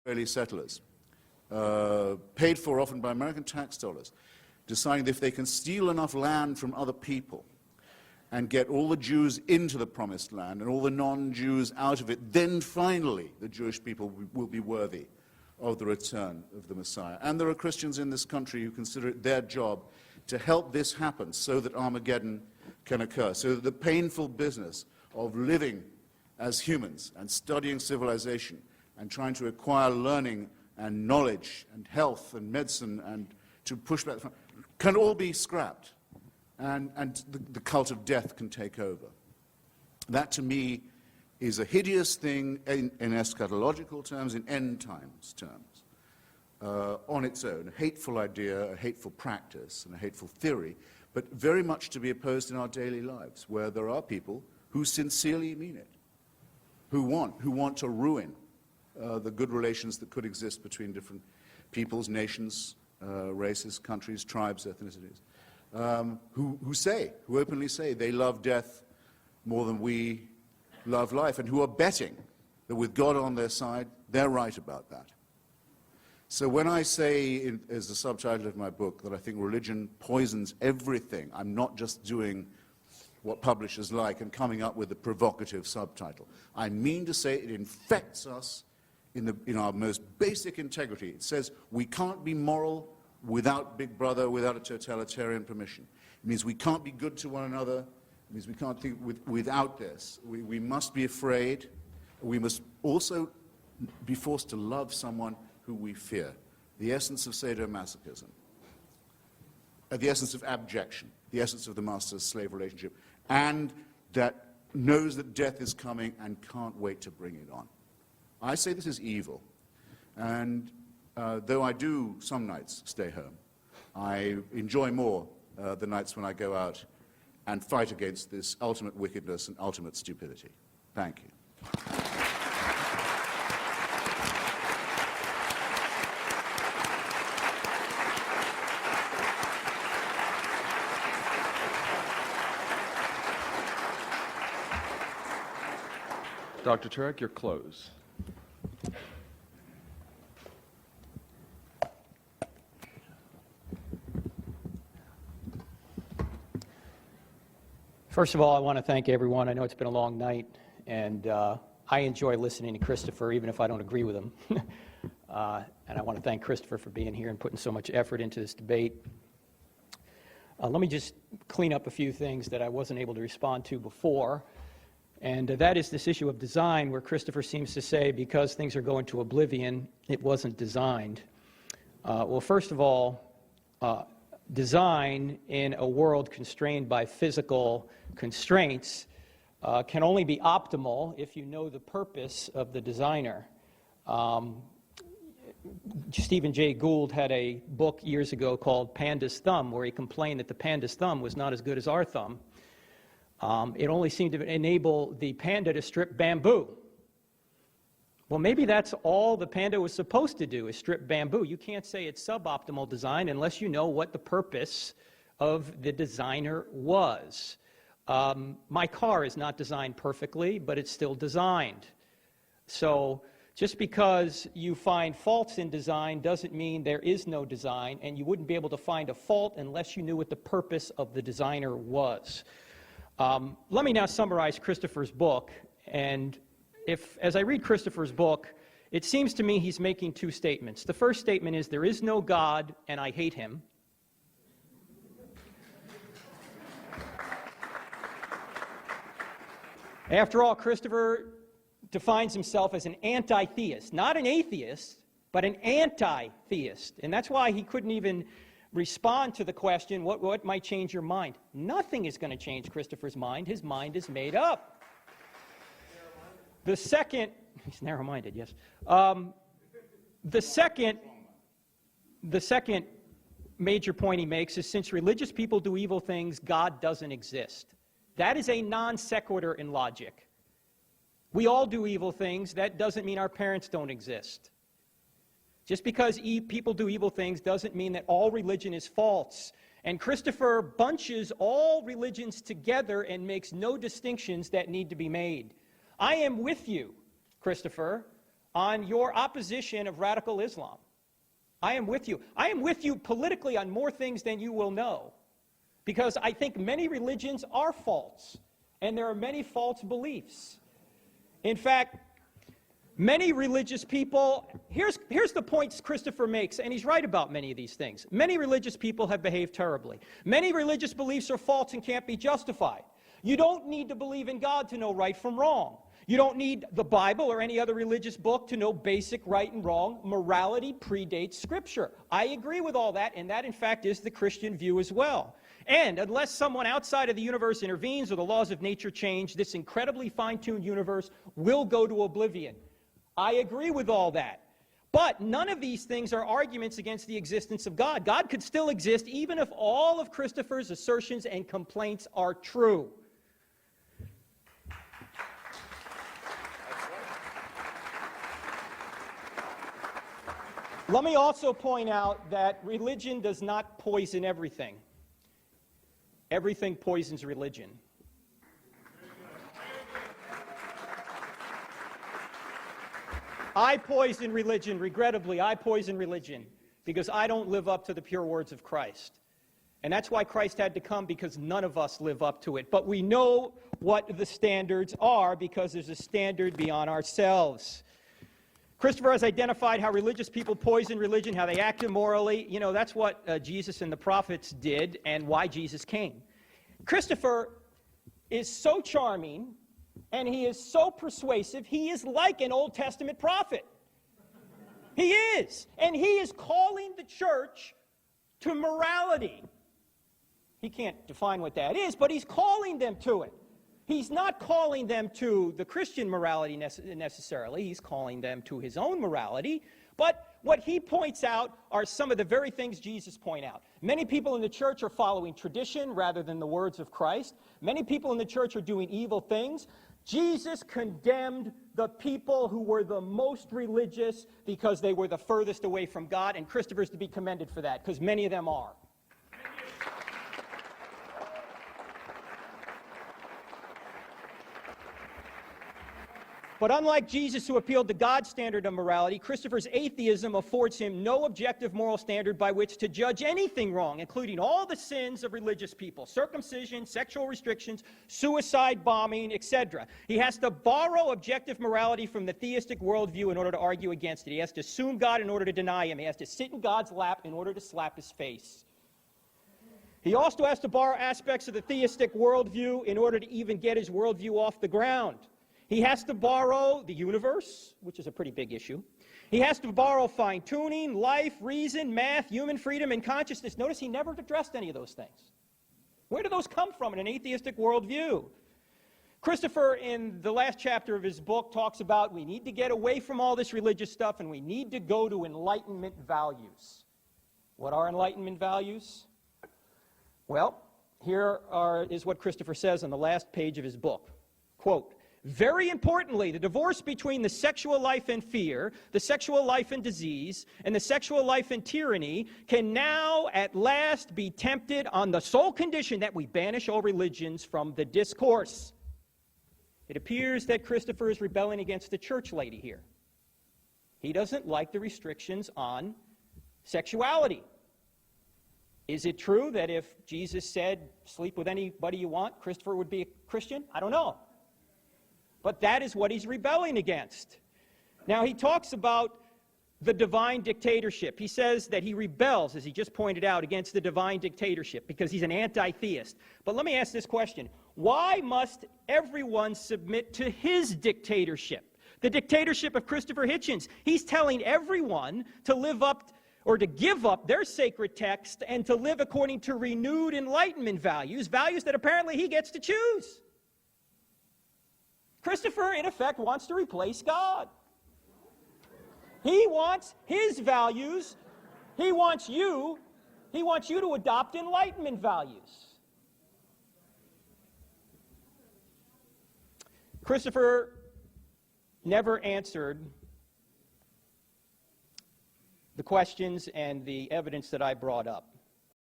Israeli settlers, paid for often by American tax dollars, deciding that if they can steal enough land from other people and get all the Jews into the promised land and all the non-Jews out of it, then finally the Jewish people will be worthy of the return of the Messiah. And there are Christians in this country who consider it their job to help this happen so that Armageddon can occur, so that the painful business of living as humans and studying civilization and trying to acquire learning and knowledge and health and medicine and to push back can all be scrapped, and the cult of death can take over. That, to me, is a hideous thing in eschatological terms, in end times terms, on its own, a hateful idea, a hateful practice, and a hateful theory, but very much to be opposed in our daily lives, where there are people who sincerely mean it, who want to ruin the good relations that could exist between different peoples, nations, races, countries, tribes, ethnicities, who openly say they love death more than we love life, and who are betting that with God on their side, they're right about that. So when I say, as the subtitle of my book, that I think religion poisons everything, I'm not just doing what publishers like and coming up with a provocative subtitle. I mean to say it infects us in our most basic integrity. It says we can't be moral without Big Brother, without a totalitarian permission. It means we can't be good to one another. It means we can't think without this. We must be afraid. We must also be forced to love someone who we fear. The essence of sadomasochism. The essence of abjection. The essence of the master-slave relationship. And that knows that death is coming and can't wait to bring it on. I say this is evil. And though I do some nights stay home, I enjoy more the nights when I go out and fight against this ultimate wickedness and ultimate stupidity. Thank you. Dr. Turek, your close. First of all, I want to thank everyone. I know it's been a long night, and I enjoy listening to Christopher, even if I don't agree with him. And I want to thank Christopher for being here and putting so much effort into this debate. Let me just clean up a few things that I wasn't able to respond to before, and that is this issue of design, where Christopher seems to say because things are going to oblivion, it wasn't designed. Well, first of all, design in a world constrained by physical constraints can only be optimal if you know the purpose of the designer. Stephen Jay Gould had a book years ago called Panda's Thumb, where he complained that the panda's thumb was not as good as our thumb. It only seemed to enable the panda to strip bamboo. Well, maybe that's all the panda was supposed to do, is strip bamboo. You can't say it's suboptimal design unless you know what the purpose of the designer was. My car is not designed perfectly, but it's still designed. So just because you find faults in design doesn't mean there is no design, and you wouldn't be able to find a fault unless you knew what the purpose of the designer was. Let me now summarize Christopher's book, and as I read Christopher's book, it seems to me he's making two statements. The first statement is, there is no God, and I hate him. After all, Christopher defines himself as an anti-theist, not an atheist, but an anti-theist. And that's why he couldn't even respond to the question, what might change your mind? Nothing is going to change Christopher's mind. His mind is made up. The second, he's narrow-minded, yes. The second major point he makes is, since religious people do evil things, God doesn't exist. That is a non sequitur in logic. We all do evil things. That doesn't mean our parents don't exist. Just because people do evil things doesn't mean that all religion is false. And Christopher bunches all religions together and makes no distinctions that need to be made. I am with you, Christopher, on your opposition of radical Islam. I am with you. I am with you politically on more things than you will know, because I think many religions are false, and there are many false beliefs. In fact, many religious people, here's the points Christopher makes, and he's right about many of these things. Many religious people have behaved terribly. Many religious beliefs are false and can't be justified. You don't need to believe in God to know right from wrong. You don't need the Bible or any other religious book to know basic right and wrong. Morality predates Scripture. I agree with all that, and that, in fact, is the Christian view as well. And unless someone outside of the universe intervenes or the laws of nature change, this incredibly fine-tuned universe will go to oblivion. I agree with all that. But none of these things are arguments against the existence of God. God could still exist even if all of Christopher's assertions and complaints are true. Let me also point out that religion does not poison everything. Everything poisons religion. I poison religion, regrettably, I poison religion because I don't live up to the pure words of Christ. And that's why Christ had to come, because none of us live up to it. But we know what the standards are because there's a standard beyond ourselves. Christopher has identified how religious people poison religion, how they act immorally. You know, that's what Jesus and the prophets did and why Jesus came. Christopher is so charming and he is so persuasive. He is like an Old Testament prophet. He is. And he is calling the church to morality. He can't define what that is, but he's calling them to it. He's not calling them to the Christian morality necessarily. He's calling them to his own morality. But what he points out are some of the very things Jesus pointed out. Many people in the church are following tradition rather than the words of Christ. Many people in the church are doing evil things. Jesus condemned the people who were the most religious because they were the furthest away from God, and Christopher's to be commended for that, because many of them are. But unlike Jesus, who appealed to God's standard of morality, Christopher's atheism affords him no objective moral standard by which to judge anything wrong, including all the sins of religious people: circumcision, sexual restrictions, suicide bombing, etc. He has to borrow objective morality from the theistic worldview in order to argue against it. He has to assume God in order to deny him. He has to sit in God's lap in order to slap his face. He also has to borrow aspects of the theistic worldview in order to even get his worldview off the ground. He has to borrow the universe, which is a pretty big issue. He has to borrow fine-tuning, life, reason, math, human freedom, and consciousness. Notice he never addressed any of those things. Where do those come from in an atheistic worldview? Christopher, in the last chapter of his book, talks about we need to get away from all this religious stuff and we need to go to Enlightenment values. What are Enlightenment values? Well, here is what Christopher says on the last page of his book. Quote, "Very importantly, the divorce between the sexual life and fear, the sexual life and disease, and the sexual life and tyranny can now at last be tempted on the sole condition that we banish all religions from the discourse." It appears that Christopher is rebelling against the church lady here. He doesn't like the restrictions on sexuality. Is it true that if Jesus said, sleep with anybody you want, Christopher would be a Christian? I don't know. But that is what he's rebelling against. Now, he talks about the divine dictatorship. He says that he rebels, as he just pointed out, against the divine dictatorship because he's an anti-theist. But let me ask this question. Why must everyone submit to his dictatorship? The dictatorship of Christopher Hitchens. He's telling everyone to live up or to give up their sacred text and to live according to renewed Enlightenment values, values that apparently he gets to choose. Christopher, in effect, wants to replace God. He wants his values. He wants you to adopt Enlightenment values. Christopher never answered the questions and the evidence that I brought up.